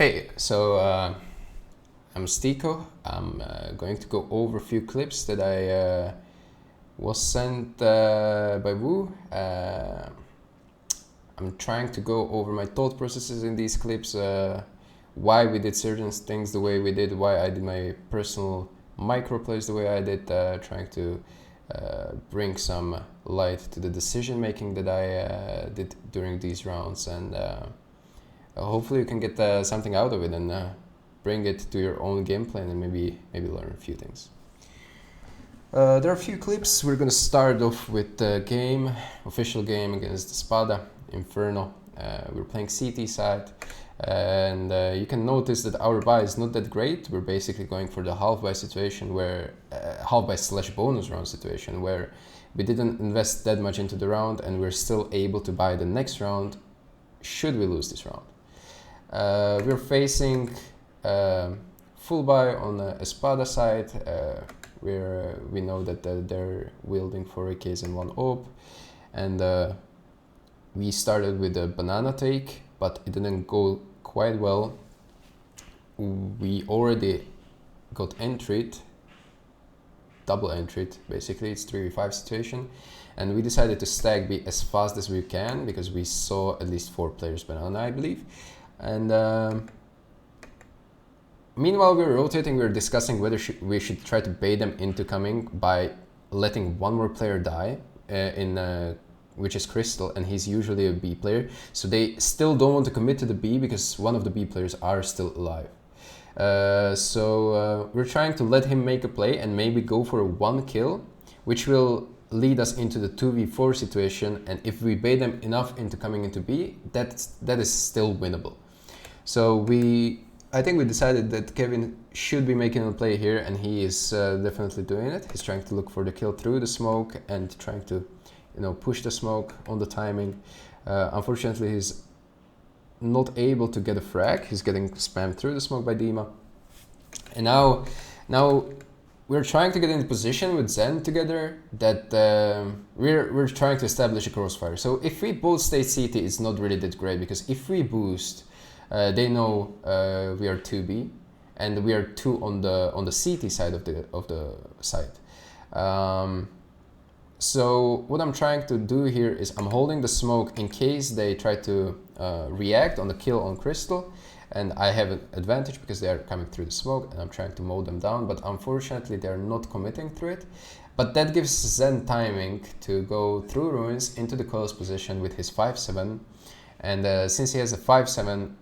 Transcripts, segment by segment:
Hey, I'm Styko. I'm going to go over a few clips that I was sent by Wu. I'm trying to go over my thought processes in these clips, why we did certain things the way we did, why I did my personal micro plays the way I did, trying to bring some light to the decision making that I did during these rounds, and hopefully you can get something out of it and bring it to your own gameplay and maybe learn a few things. There are a few clips. We're gonna start off with the game, official game against the Spada Inferno. We're playing CT side, and you can notice that our buy is not that great. We're basically going for the half buy situation, where half buy / bonus round situation, where we didn't invest that much into the round, and we're still able to buy the next round should we lose this round. We're facing full buy on Espada side, where we know that they're wielding 4 AKs and 1 op, and we started with a banana take, but it didn't go quite well. We already got entried, double entried basically. It's 3v5 situation, and we decided to stack B as fast as we can because we saw at least 4 players banana, I believe. And meanwhile we were rotating, we were discussing whether we should try to bait them into coming by letting one more player die, which is Crystal, and he's usually a B player, so they still don't want to commit to the B because one of the B players are still alive. So we're trying to let him make a play and maybe go for a 1 kill, which will lead us into the 2v4 situation, and if we bait them enough into coming into B, that is still winnable. So I think we decided that Kevin should be making a play here, and he is definitely doing it. He's trying to look for the kill through the smoke and trying to, push the smoke on the timing. Unfortunately, he's not able to get a frag. He's getting spammed through the smoke by Dima. And now we're trying to get in the position with Zen together that we're trying to establish a crossfire. So if we both stay CT, it's not really that great, because if we boost, they know we are 2B, and we are 2 on the CT side of the site. So what I'm trying to do here is I'm holding the smoke in case they try to react on the kill on Crystal, and I have an advantage because they are coming through the smoke, and I'm trying to mow them down, but unfortunately they're not committing through it. But that gives Zen timing to go through ruins into the close position with his 5-7, and since he has a 5-7,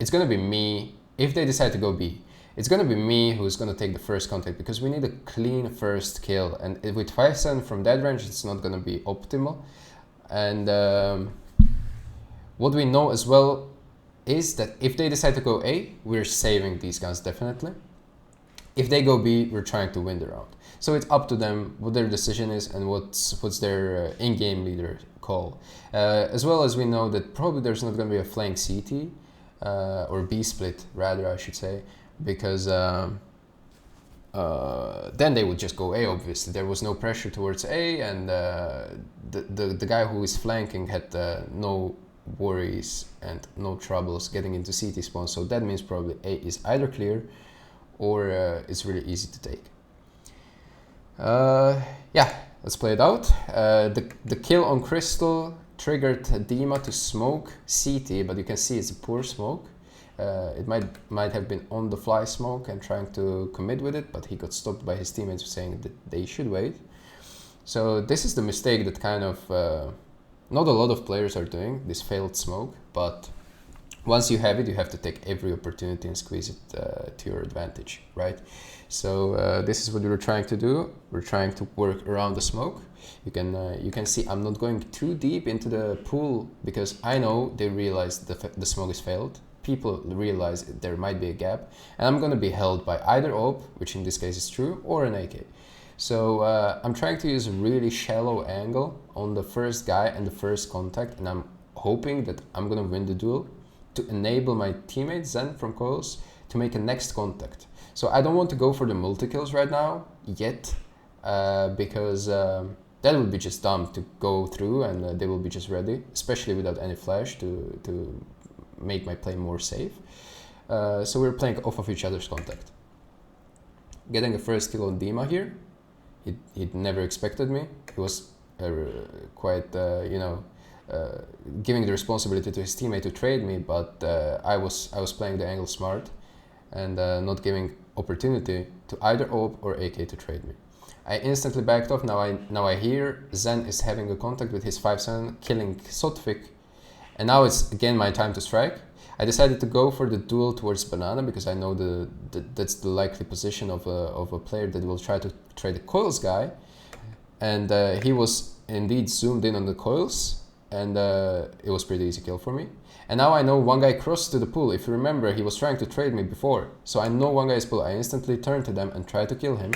it's gonna be me. If they decide to go B, it's gonna be me who's gonna take the first contact, because we need a clean first kill, and with 5-7 from that range it's not gonna be optimal. And what we know as well is that if they decide to go A, we're saving these guns definitely. If they go B, we're trying to win the round. So it's up to them what their decision is and what's their in-game leader call. As well as we know that probably there's not gonna be a flank CT, or B split rather, I should say, because then they would just go A. Obviously there was no pressure towards A, and the guy who is flanking had no worries and no troubles getting into CT spawn, so that means probably A is either clear or it's really easy to take. Yeah, let's play it out. The kill on Crystal triggered Dima to smoke CT, but you can see it's a poor smoke. It might have been on the fly smoke and trying to commit with it, but he got stopped by his teammates saying that they should wait. So this is the mistake that kind of not a lot of players are doing, this failed smoke, but once you have it, you have to take every opportunity and squeeze it to your advantage, right? So this is what we were trying to do. We're trying to work around the smoke. You can see I'm not going too deep into the pool because I know they realize the smoke is failed. People realize there might be a gap, and I'm going to be held by either op, which in this case is true, or an AK. So I'm trying to use a really shallow angle on the first guy and the first contact, and I'm hoping that I'm going to win the duel to enable my teammate Zen from coils to make a next contact. So I don't want to go for the multi-kills right now, yet, because that would be just dumb to go through, and they will be just ready, especially without any flash to make my play more safe. So we were playing off of each other's contact. Getting a first kill on Dima here. He'd never expected me. He was quite, giving the responsibility to his teammate to trade me, but I was playing the angle smart and not giving opportunity to either OP or AK to trade me. I instantly backed off. Now I hear Zen is having a contact with his 5-7, killing Sotvik, and now it's again my time to strike. I decided to go for the duel towards Banana because I know that's the likely position of a player that will try to trade the coils guy, and he was indeed zoomed in on the coils, and it was pretty easy kill for me. And now I know one guy crossed to the pool. If you remember, he was trying to trade me before, so I know one guy is pool. I instantly turned to them and tried to kill him.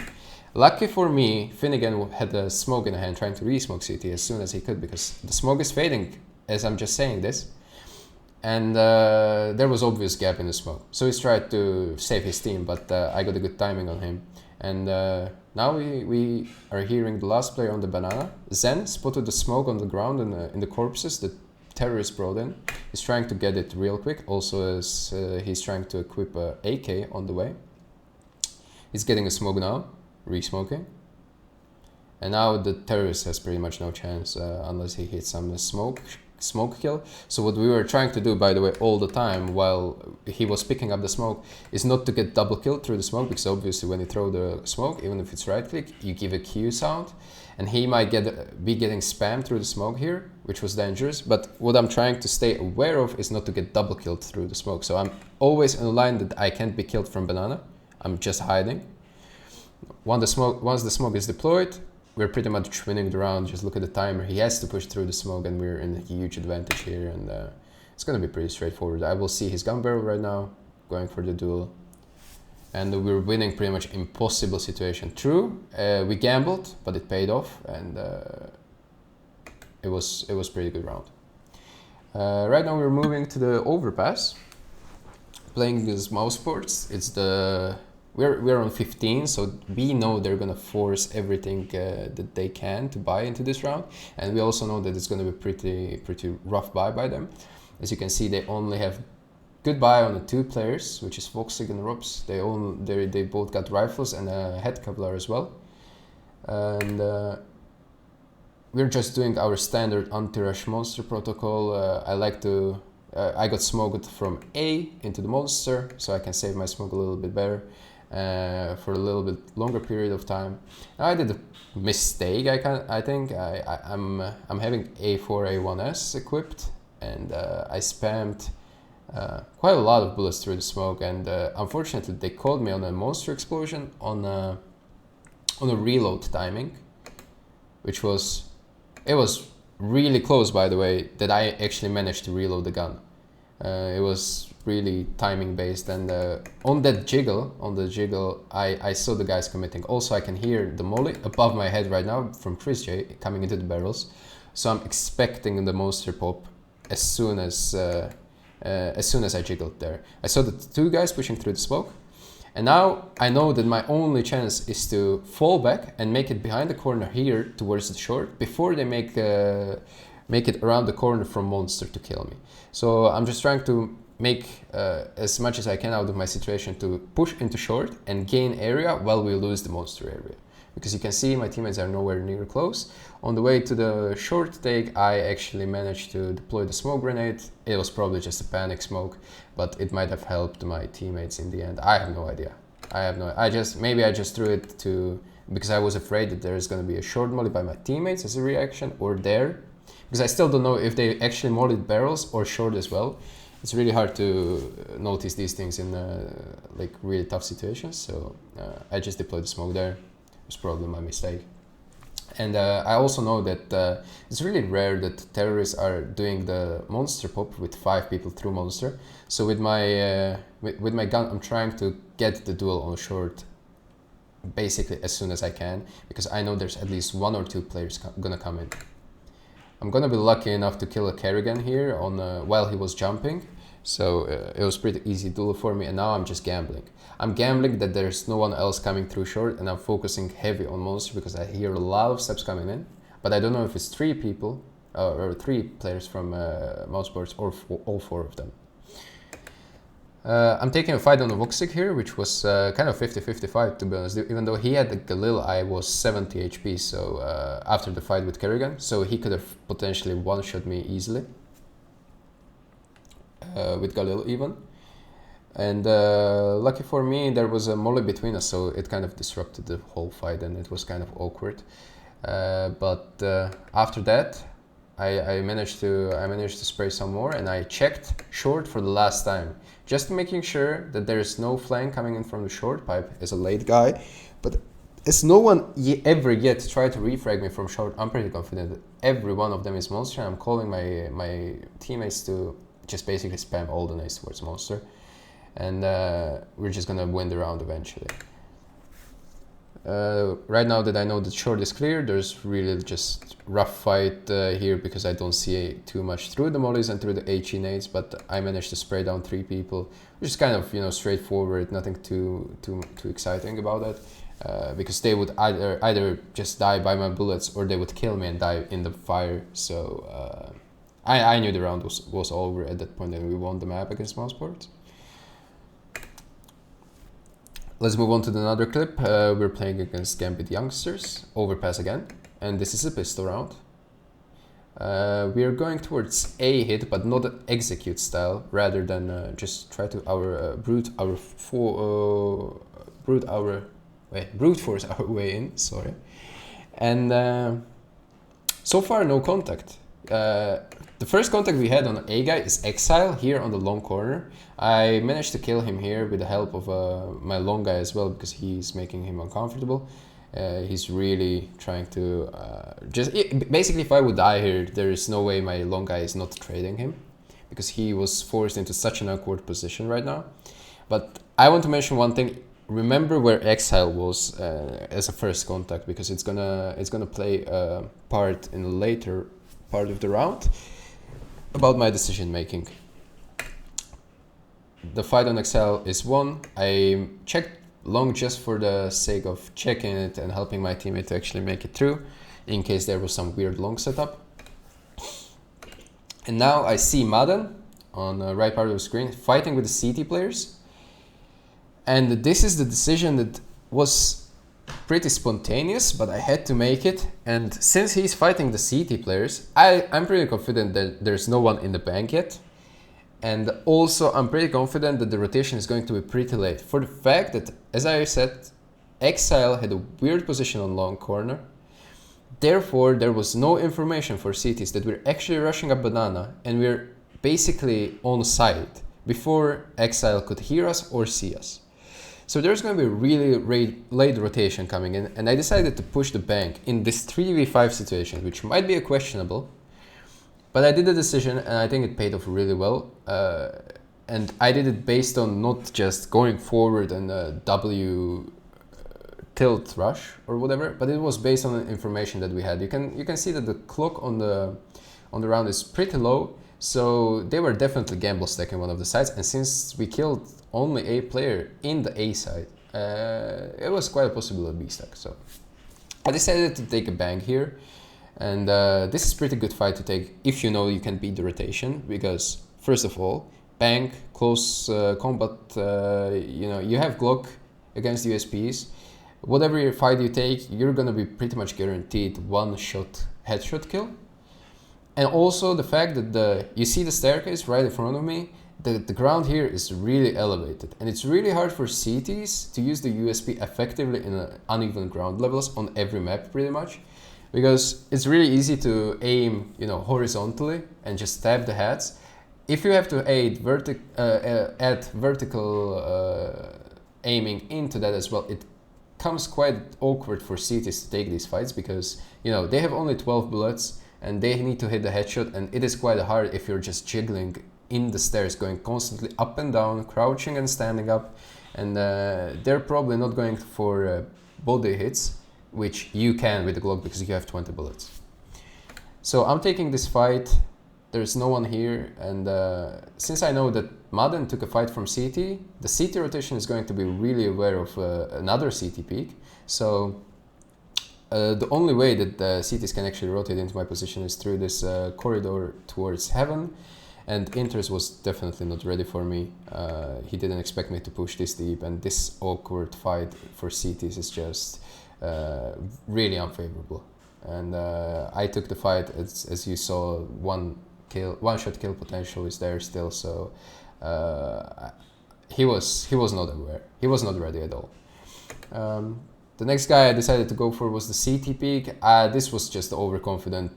Lucky for me, Finnegan had a smoke in hand, trying to re-smoke CT as soon as he could because the smoke is fading as I'm just saying this. And there was obvious gap in the smoke, so he's tried to save his team, but I got a good timing on him. And now we are hearing the last player on the Banana. Zen spotted the smoke on the ground in the corpses that terrorist brought in. He's trying to get it real quick, also as he's trying to equip a AK on the way. He's getting a smoke now, re-smoking. And now the terrorist has pretty much no chance unless he hits some smoke kill. So what we were trying to do, by the way, all the time while he was picking up the smoke is not to get double killed through the smoke, because obviously when you throw the smoke, even if it's right click, you give a Q sound and he might be getting spammed through the smoke here, which was dangerous. But what I'm trying to stay aware of is not to get double killed through the smoke. So I'm always in a line that I can't be killed from Banana. I'm just hiding. Once the smoke is deployed, we're pretty much winning the round. Just look at the timer. He has to push through the smoke and we're in a huge advantage here, and it's going to be pretty straightforward. I will see his gun barrel right now, going for the duel. And we're winning pretty much impossible situation. True, we gambled, but it paid off, and it was pretty good round. Right now we're moving to the overpass. Playing this mouse sports. It's the... We're on 15, so we know they're gonna force everything that they can to buy into this round, and we also know that it's gonna be pretty rough buy by them. As you can see, they only have good buy on the two players, which is Voxig and Robs. They both got rifles and a head Kevlar as well, and we're just doing our standard anti-rush monster protocol. I got smoked from A into the monster, so I can save my smoke a little bit better. For a little bit longer period of time. I did a mistake. I think I'm having A4 A1S equipped, and I spammed quite a lot of bullets through the smoke, and unfortunately they called me on a monster explosion on a reload timing, which was really close, by the way, that I actually managed to reload the gun. It was really timing based, and on the jiggle, I saw the guys committing. Also, I can hear the molly above my head right now from Chris J coming into the barrels, so I'm expecting the monster pop as soon as I jiggled there. I saw the two guys pushing through the smoke, and now I know that my only chance is to fall back and make it behind the corner here towards the short before they make it around the corner from monster to kill me. So I'm just trying to make as much as I can out of my situation to push into short and gain area while we lose the monster area. Because you can see my teammates are nowhere near close. On the way to the short take, I actually managed to deploy the smoke grenade. It was probably just a panic smoke, but it might have helped my teammates in the end. I have no idea. Maybe I just threw it because I was afraid that there is going to be a short molly by my teammates as a reaction, or there. Because I still don't know if they actually mollied barrels or short as well. It's really hard to notice these things in like really tough situations, so I just deployed the smoke there. It was probably my mistake. And I also know that it's really rare that terrorists are doing the monster pop with 5 people through monster. So with my gun, I'm trying to get the duel on short basically as soon as I can, because I know there's at least 1 or 2 players gonna come in. I'm gonna be lucky enough to kill a Kerrigan here while he was jumping, so it was pretty easy duel for me, and now I'm just gambling. I'm gambling that there's no one else coming through short, and I'm focusing heavy on monster because I hear a lot of steps coming in, but I don't know if it's 3 people or 3 players from Mousesports or all 4 of them. I'm taking a fight on the Voxic here, which was kind of 50-50 fight, to be honest. Even though he had the Galil, I was 70 HP, so after the fight with Kerrigan, so he could have potentially one-shot me easily. With Galil even. And lucky for me, there was a molly between us, so it kind of disrupted the whole fight and it was kind of awkward. But after that, I managed to spray some more, and I checked short for the last time, just making sure that there is no flank coming in from the short pipe as a late guy. But as no one ever yet tried to refrag me from short, I'm pretty confident that every one of them is monster. I'm calling my teammates to just basically spam all the nades towards monster, and we're just gonna win the round eventually. Right now that I know that short is clear, there's really just rough fight here because I don't see too much through the mollies and through the HE nades, but I managed to spray down 3 people, which is kind of, you know, straightforward, nothing too exciting about that, because they would either just die by my bullets or they would kill me and die in the fire. So I knew the round was over at that point and we won the map against Mousesports. Let's move on to another clip. We're playing against Gambit Youngsters, overpass again, and this is a pistol round. We are going towards A hit, but not an execute style, rather than just try to brute force our way in. Sorry, and so far no contact. The first contact we had on A guy is Exile here on the long corner. I managed to kill him here with the help of my long guy as well, because he's making him uncomfortable. He's really trying to basically, if I would die here, there is no way my long guy is not trading him, because he was forced into such an awkward position right now. But I want to mention one thing. Remember where Exile was as a first contact, because it's gonna play a part in the later part of the round about my decision making. The fight on Exile is won. I checked long just for the sake of checking it and helping my teammate to actually make it through, in case there was some weird long setup. And now I see Madan on the right part of the screen fighting with the CT players. And this is the decision that was pretty spontaneous, but I had to make it. And since he's fighting the CT players, I'm pretty confident that there's no one in the bank yet. And also I'm pretty confident that the rotation is going to be pretty late, for the fact that, as I said, Exile had a weird position on long corner. Therefore, there was no information for CTs that we're actually rushing up banana and we're basically on site before Exile could hear us or see us. So there's going to be a really late rotation coming in, and I decided to push the bank in this 3v5 situation, which might be a questionable, but I did the decision and I think it paid off really well. And I did it based on not just going forward and W tilt rush or whatever, but it was based on the information that we had. You can see that the clock on the round is pretty low, so they were definitely gamble stacking one of the sides, and since we killed only a player in the A side, it was quite a possible B stack. So I decided to take a bang here, and this is pretty good fight to take if you know you can beat the rotation, because first of all, bang, close combat, you know, you have Glock against USPs. Whatever fight you take, you're gonna be pretty much guaranteed one shot headshot kill. And also the fact that you see the staircase right in front of me, the ground here is really elevated, and it's really hard for CTs to use the USP effectively in uneven ground levels on every map pretty much, because it's really easy to aim, you know, horizontally and just stab the heads. If you have to add vertical aiming into that as well, it comes quite awkward for CTs to take these fights, because, you know, they have only 12 bullets and they need to hit the headshot, and it is quite hard if you're just jiggling in the stairs, going constantly up and down, crouching and standing up, and they're probably not going for body hits, which you can with the Glock because you have 20 bullets. So I'm taking this fight, there's no one here, and since I know that Madan took a fight from CT, the CT rotation is going to be really aware of another CT peak, so the only way that the CTs can actually rotate into my position is through this corridor towards heaven. And Interest was definitely not ready for me. He didn't expect me to push this deep, and this awkward fight for CTs is just really unfavorable. And I took the fight, as you saw, one shot kill potential is there still, so he was not aware. He was not ready at all. The next guy I decided to go for was the CT peak. This was just overconfident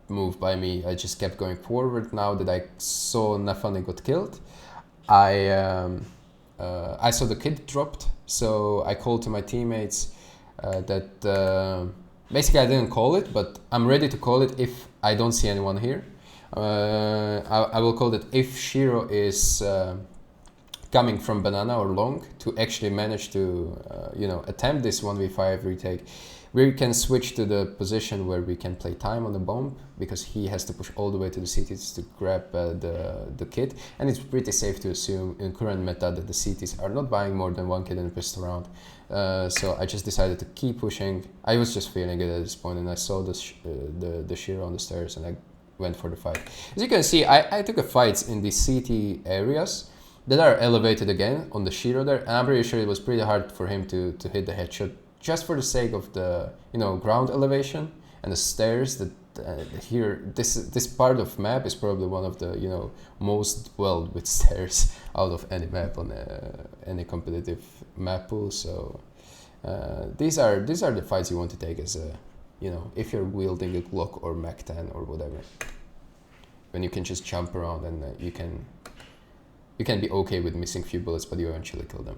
move by me. I just kept going forward. Now that I saw Nafani got killed, I saw the kid dropped, so I called to my teammates that basically I didn't call it, but I'm ready to call it if I don't see anyone here. I will call it if Shiro is coming from banana or long to actually manage to attempt this 1v5 retake. We can switch to the position where we can play time on the bomb, because he has to push all the way to the CTs to grab the kit, and it's pretty safe to assume in current meta that the CTs are not buying more than one kit in a pistol round. So I just decided to keep pushing. I was just feeling it at this point, and I saw the Shiro on the stairs, and I went for the fight. As you can see, I took a fights in the CT areas that are elevated again on the Shiro there, and I'm pretty sure it was pretty hard for him to hit the headshot, just for the sake of the ground elevation and the stairs. That here this part of map is probably one of the most dwelled with stairs out of any map on any competitive map pool. So these are the fights you want to take as a if you're wielding a Glock or Mac 10 or whatever, when you can just jump around and you can be okay with missing few bullets, but you eventually kill them.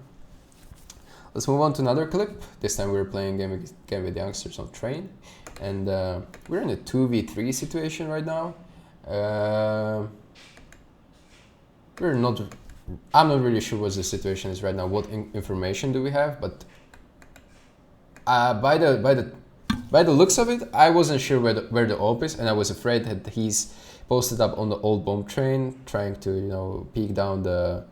Let's move on to another clip. This time we're playing game with youngsters on train, and we're in a 2v3 situation right now. I'm not really sure what the situation is right now. What information do we have? But by the looks of it, I wasn't sure where the op is, and I was afraid that he's posted up on the old bomb train, trying to peek down the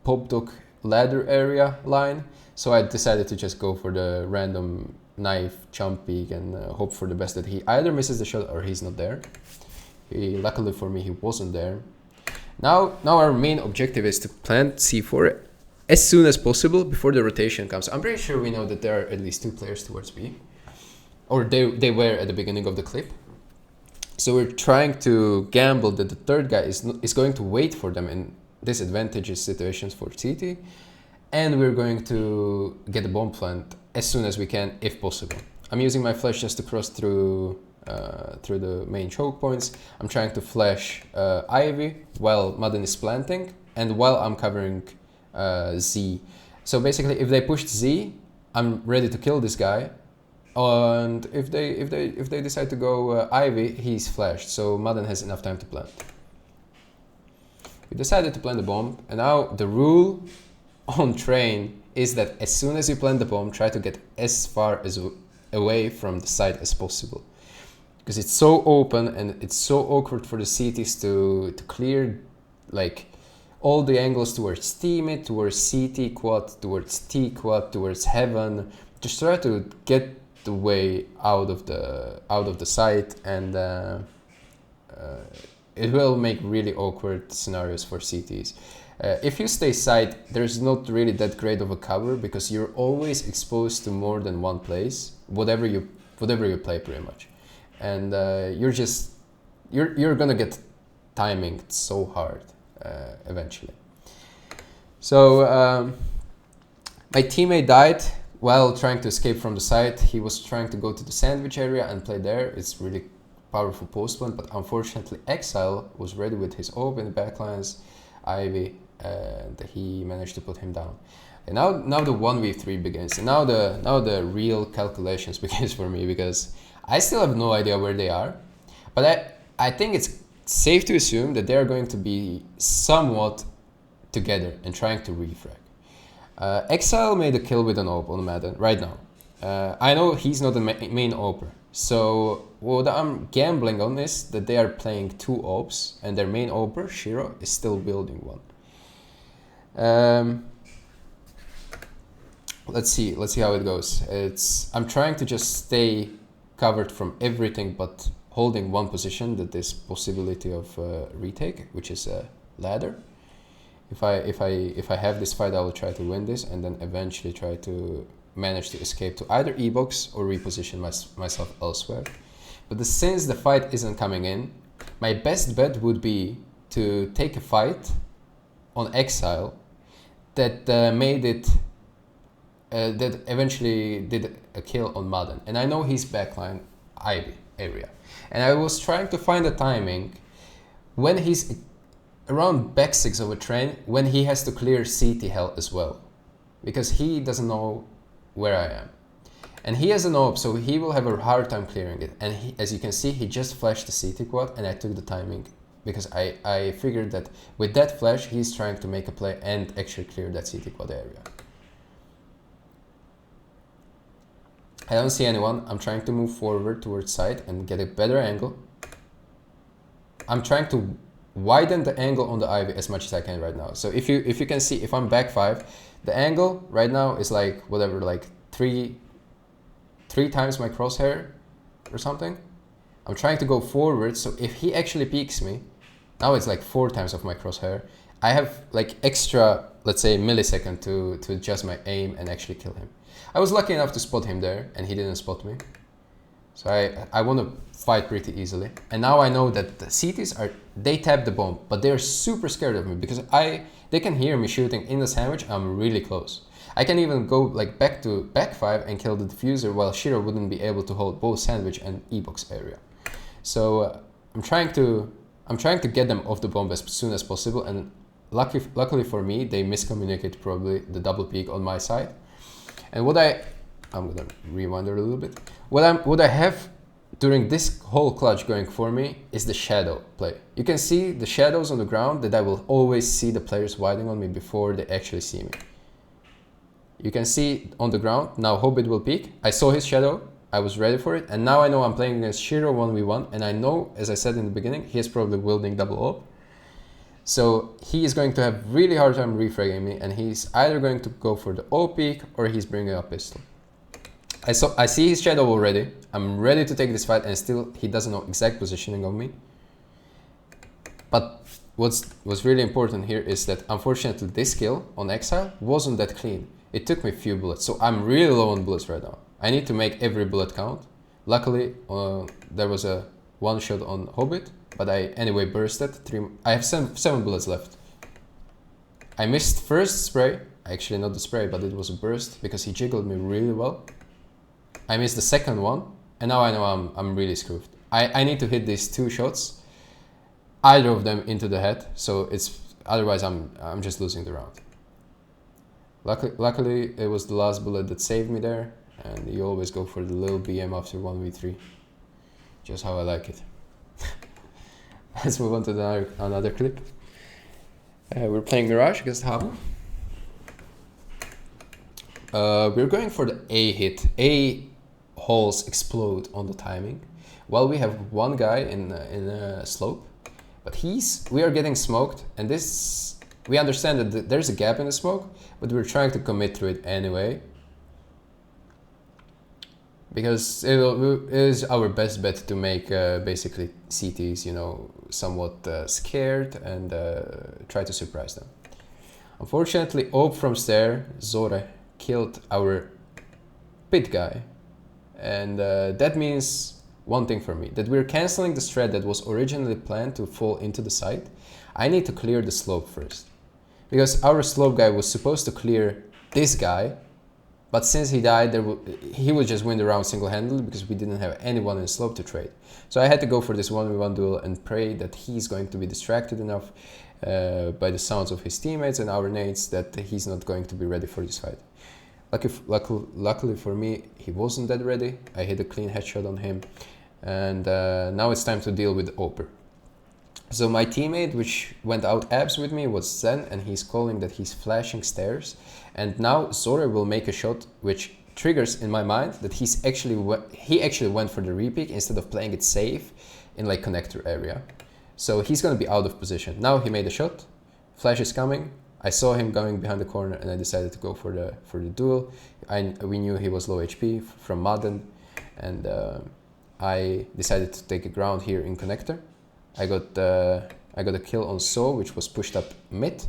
pop dog ladder area line. So I decided to just go for the random knife jump peek and hope for the best that he either misses the shot or he's not there. Luckily for me, he wasn't there. Now our main objective is to plant C4 as soon as possible before the rotation comes. I'm pretty sure we know that there are at least 2 players towards B, or they were at the beginning of the clip. So we're trying to gamble that the third guy is going to wait for them in disadvantageous situations for CT, and we're going to get the bomb plant as soon as we can, if possible. I'm using my flash just to cross through the main choke points. I'm trying to flash Ivy while Madden is planting, and while I'm covering Z. So basically, if they push Z, I'm ready to kill this guy. And if they decide to go Ivy, he's flashed, so Madden has enough time to plant. We decided to plant the bomb, and now the rule on train is that as soon as you plant the bomb, try to get as far away from the site as possible, because it's so open and it's so awkward for the CTs to clear like all the angles towards T mid, towards CT quad, towards T quad, towards heaven. Just try to get the way out of the site, and it will make really awkward scenarios for CTs. If you stay side, there's not really that great of a cover, because you're always exposed to more than one place, whatever you play pretty much, and you're gonna get timing so hard eventually. So my teammate died while trying to escape from the site. He was trying to go to the sandwich area and play there. It's really powerful post plant, but unfortunately Exile was ready with his orb in the backlines, Ivy, and he managed to put him down. And now the 1v3 begins, and now the real calculations begins for me, because I still have no idea where they are, but I think it's safe to assume that they're going to be somewhat together and trying to refrag. Exile made a kill with an AWP on Madden right now. I know he's not the main AWPer, so what I'm gambling on is that they are playing 2 AWPs and their main AWPer, Shiro, is still building one. Let's see how it goes. I'm trying to just stay covered from everything but holding one position, that is possibility of retake, which is a ladder. If I have this fight, I will try to win this, and then eventually try to manage to escape to either E-box or reposition myself elsewhere. But since the fight isn't coming in, my best bet would be to take a fight on exile that made it that eventually did a kill on Madden. And I know he's backline Ivy area. And I was trying to find a timing when he's around back 6 of a train, when he has to clear CT hell as well. Because he doesn't know where I am. And he has an AWP, so he will have a hard time clearing it. And he, as you can see, he just flashed the CT quad, and I took the timing. Because I figured that with that flash, he's trying to make a play and actually clear that CT quad area. I don't see anyone. I'm trying to move forward towards side and get a better angle. I'm trying to widen the angle on the Ivy as much as I can right now. So if you can see, if I'm back 5, the angle right now is like whatever, like three times my crosshair or something. I'm trying to go forward, so if he actually peeks me, now it's like 4 times of my crosshair. I have like extra, let's say, millisecond to adjust my aim and actually kill him. I was lucky enough to spot him there, and he didn't spot me. So I want to fight pretty easily. And now I know that the CTs they tap the bomb, but they're super scared of me because they can hear me shooting in the sandwich. I'm really close. I can even go like back 5 and kill the diffuser, while Shiro wouldn't be able to hold both sandwich and E-box area. So I'm trying to get them off the bomb as soon as possible, and luckily for me, they miscommunicated probably the double peek on my side. And I'm gonna rewind it a little bit. What I have during this whole clutch going for me is the shadow play. You can see the shadows on the ground, that I will always see the players widening on me before they actually see me. You can see on the ground, now Hobbit will peek. I saw his shadow, I was ready for it, and now I know I'm playing against Shiro 1v1, and I know, as I said in the beginning, he is probably wielding double AWP. So he is going to have really hard time refragging me, and he's either going to go for the O peek or he's bringing a pistol. I see his shadow already. I'm ready to take this fight, and still he doesn't know exact positioning of me. But what's really important here is that unfortunately this kill on Exile wasn't that clean. It took me a few bullets, so I'm really low on bullets right now. I need to make every bullet count. Luckily, there was a one shot on Hobbit, but I anyway bursted. I have 7 bullets left. I missed first spray, actually not the spray, but it was a burst because he jiggled me really well. I missed the second one, and now I know I'm really screwed. I need to hit these 2 shots, either of them into the head, so otherwise I'm just losing the round. Luckily it was the last bullet that saved me there, and you always go for the little BM after 1v3, just how I like it. Let's move on to another clip. We're playing Mirage against Habu. We're going for the A hit. A holes explode on the timing, while we have one guy in a slope, but we are getting smoked, and we understand that there's a gap in the smoke, but we're trying to commit to it anyway, because it is our best bet to make basically CTs, somewhat scared, and try to surprise them. Unfortunately, Op from Stair, Zore, killed our pit guy, and that means one thing for me, that we're cancelling the strat that was originally planned to fall into the site. I need to clear the slope first, because our slope guy was supposed to clear this guy, but since he died, he would just win the round single-handedly because we didn't have anyone in slope to trade. So I had to go for this 1v1 duel and pray that he's going to be distracted enough by the sounds of his teammates and our nades that he's not going to be ready for this fight. Luckily for me, he wasn't that ready. I hit a clean headshot on him, and now it's time to deal with Oper. So my teammate, which went out abs with me, was Zen, and he's calling that he's flashing stairs. And now Zore will make a shot which triggers in my mind that he actually went for the repeat instead of playing it safe in like connector area. So he's gonna be out of position. Now he made a shot, flash is coming. I saw him going behind the corner, and I decided to go for the duel. We knew he was low HP from Madden, and I decided to take a ground here in connector. I got a kill on Saw, which was pushed up mid.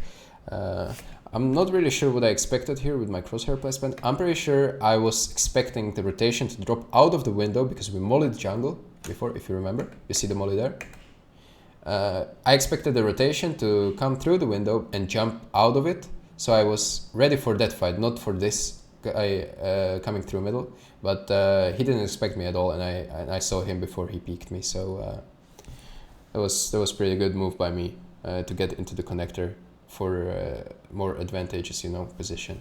I'm not really sure what I expected here with my crosshair placement. I'm pretty sure I was expecting the rotation to drop out of the window because we mollied jungle before, if you remember. You see the molly there? I expected the rotation to come through the window and jump out of it. So I was ready for that fight, not for this guy coming through middle. But he didn't expect me at all, and I saw him before he peeked me. So that was pretty good move by me to get into the connector for more advantageous, you know, position.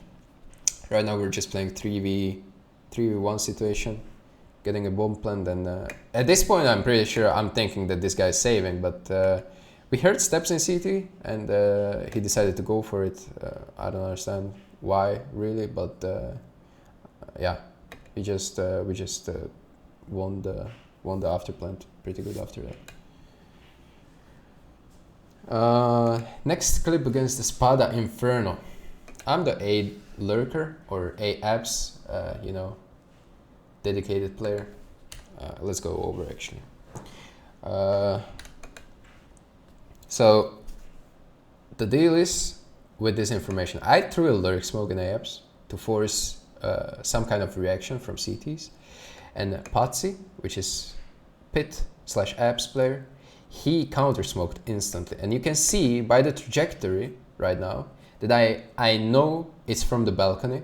Right now we're just playing 3v1 situation, getting a bomb plant, and at this point I'm pretty sure I'm thinking that this guy is saving, but we heard steps in CT and he decided to go for it. I don't understand why really, but yeah, we just won the after plant pretty good after that. Next clip against the Spada Inferno. I'm the A lurker or A abs, you know, dedicated player. Let's go over actually. So the deal is with this information, I threw a lurk smoke in A abs to force some kind of reaction from CTs, and Patsy, which is pit/abs player, he counter smoked instantly, and you can see by the trajectory right now that I know it's from the balcony.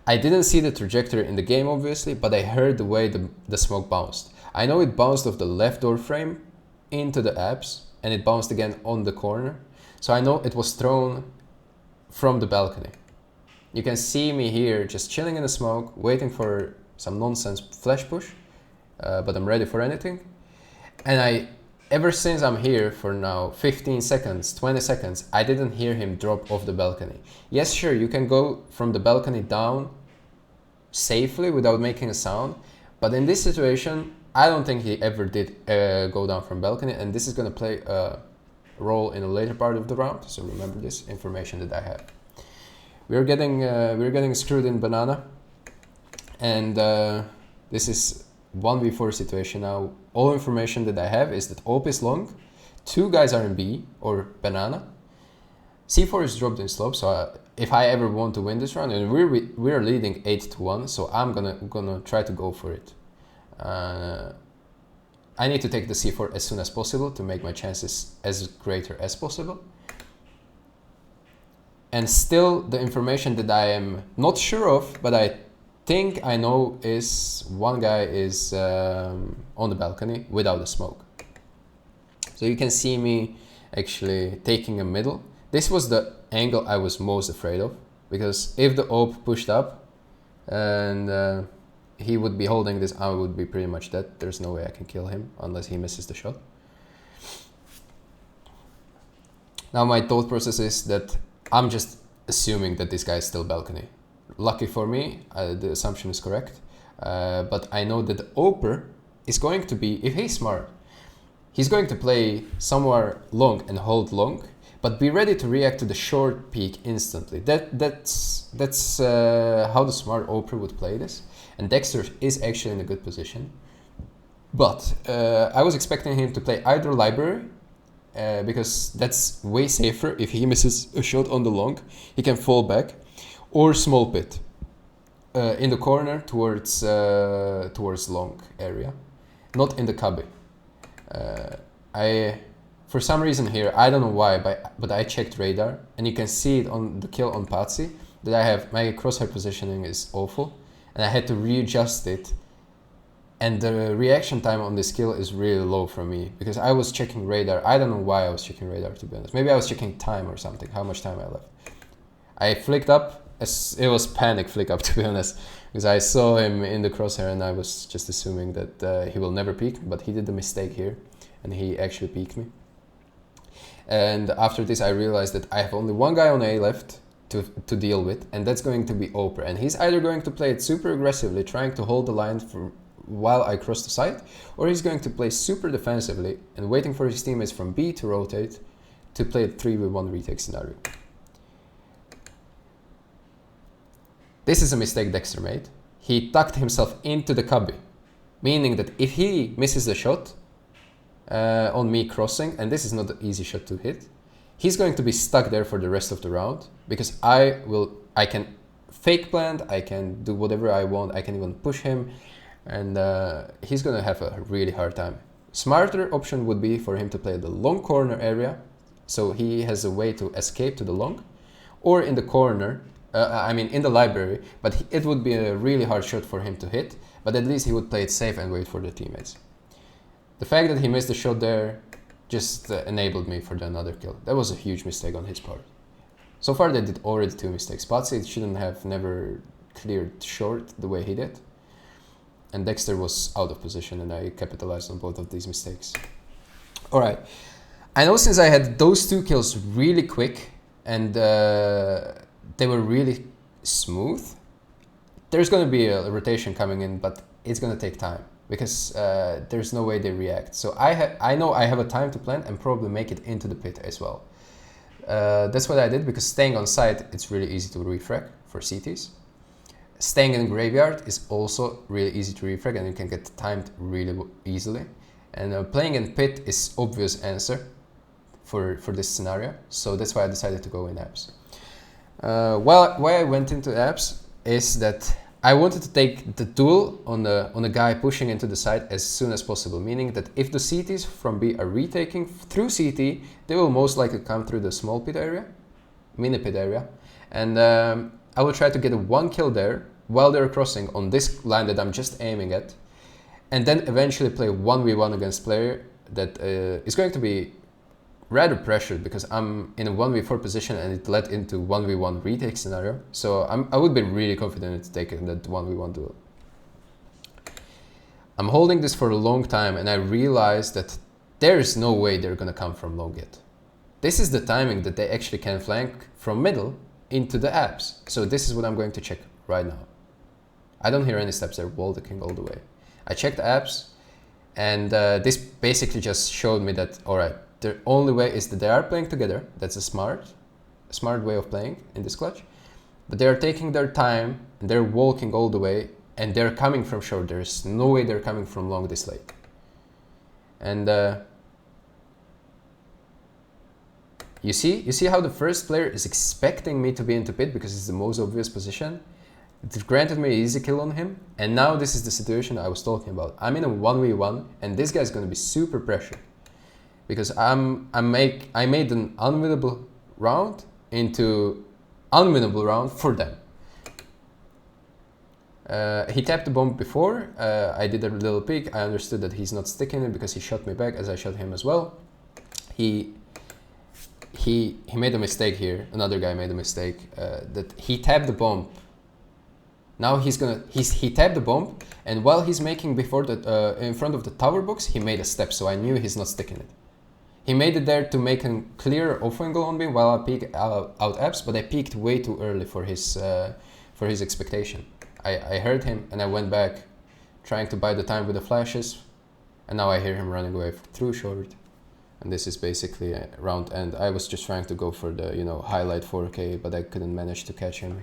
I didn't see the trajectory in the game obviously, but I heard the way the smoke bounced. I know it bounced off the left door frame into the abs, and it bounced again on the corner. So I know it was thrown from the balcony. You can see me here just chilling in the smoke, waiting for some nonsense flash push, but I'm ready for anything. And ever since I'm here for now 15 seconds, 20 seconds, I didn't hear him drop off the balcony. Yes, sure, you can go from the balcony down safely without making a sound, but in this situation, I don't think he ever did go down from balcony, and this is gonna play a role in a later part of the round, so remember this information that I have. We're getting screwed in banana, and this is 1v4 situation now. All information that I have is that OP is long, 2 guys are in B or banana, C4 is dropped in slope, so if I ever want to win this round, and we're leading 8-1, so I'm gonna try to go for it. I need to take the C4 as soon as possible to make my chances as greater as possible. And still, the information that I am not sure of, but I think I know, is one guy is on the balcony without a smoke. So you can see me actually taking a middle. This was the angle I was most afraid of, because if the AWP pushed up and he would be holding this, I would be pretty much dead. There's no way I can kill him unless he misses the shot. Now my thought process is that I'm just assuming that this guy is still balcony. Lucky for me, the assumption is correct, but I know that the Oper is going to be, if he's smart, he's going to play somewhere long and hold long, but be ready to react to the short peak instantly. That's how the smart Oper would play this, and Dexter is actually in a good position. But I was expecting him to play either library, because that's way safer. If he misses a shot on the long, he can fall back, or small pit in the corner towards long area, not in the cubby. For some reason here, I don't know why, but I checked radar, and you can see it on the kill on Patsy that I have, my crosshair positioning is awful, and I had to readjust it. And the reaction time on this kill is really low for me, because I was checking radar. I don't know why I was checking radar, to be honest. Maybe I was checking time or something, how much time I left. I flicked up, it was panic flick up, to be honest, because I saw him in the crosshair and I was just assuming that he will never peek, but he did the mistake here and he actually peeked me. And after this I realized that I have only one guy on A left to deal with, and that's going to be Oper. And he's either going to play it super aggressively, trying to hold the line for while I cross the site, or he's going to play super defensively and waiting for his teammates from B to rotate to play a 3v1 retake scenario. This is a mistake Dexter made. He tucked himself into the cubby meaning that if he misses the shot on me crossing, and this is not an easy shot to hit, he's going to be stuck there for the rest of the round, because I can fake plant, I can do whatever I want, I can even push him, and he's gonna have a really hard time. Smarter option would be for him to play the long corner area, so he has a way to escape to the long, or in the corner, I mean in the library, but it would be a really hard shot for him to hit, but at least he would play it safe and wait for the teammates. The fact that he missed the shot there just enabled me for another kill. That was a huge mistake on his part. So far they did already 2 mistakes. Patsy shouldn't have never cleared short the way he did. And Dexter was out of position, and I capitalized on both of these mistakes. Alright, I know since I had those 2 kills really quick and they were really smooth, there's going to be a rotation coming in, but it's going to take time, because there's no way they react. So I know I have a time to plan and probably make it into the pit as well. That's what I did, because staying on site, it's really easy to refrag for CTs. Staying in graveyard is also really easy to refrag, and you can get timed really easily. And playing in pit is obvious answer for this scenario, so that's why I decided to go in apps. Why I went into apps is that I wanted to take the duel on the guy pushing into the side as soon as possible, meaning that if the CTs from B are retaking through CT, they will most likely come through the small pit area, mini pit area, and I will try to get a 1 kill there while they're crossing on this line that I'm just aiming at, and then eventually play 1v1 against player that is going to be rather pressured, because I'm in a 1v4 position and it led into 1v1 retake scenario, so I would be really confident in taking that 1v1 duel. I'm holding this for a long time, and I realized that there is no way they're gonna come from long yet. This is the timing that they actually can flank from middle into the apps, so this is what I'm going to check right now. I don't hear any steps, they're wall-decking all the way. I checked the apps, and this basically just showed me that, alright, the only way is that they are playing together. That's a smart way of playing in this clutch. But they are taking their time, and they're walking all the way, and they're coming from short. There's no way they're coming from long this late. And you see how the first player is expecting me to be into pit because it's the most obvious position. It granted me an easy kill on him, and now this is the situation I was talking about. I'm in a 1v1, and this guy's gonna be super pressured, because I made an unwinnable round into unwinnable round for them. He tapped the bomb before, I did a little peek, I understood that he's not sticking it because he shot me back as I shot him as well. He made a mistake here, another guy made a mistake, that he tapped the bomb. Now he tapped the bomb, and while he's making before the in front of the tower box, he made a step, so I knew he's not sticking it. He made it there to make a clear off angle on me while I peek out apps, but I peeked way too early for his expectation. I heard him and I went back, trying to buy the time with the flashes, and now I hear him running away through short. And this is basically a round end. I was just trying to go for the, you know, highlight 4K, but I couldn't manage to catch him.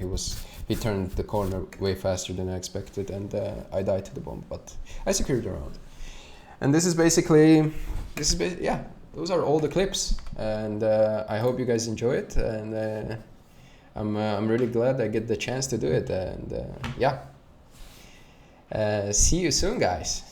He turned the corner way faster than I expected, and I died to the bomb, but I secured the round. And this is basically, yeah, those are all the clips, and I hope you guys enjoy it, and I'm really glad I get the chance to do it, and yeah. See you soon, guys.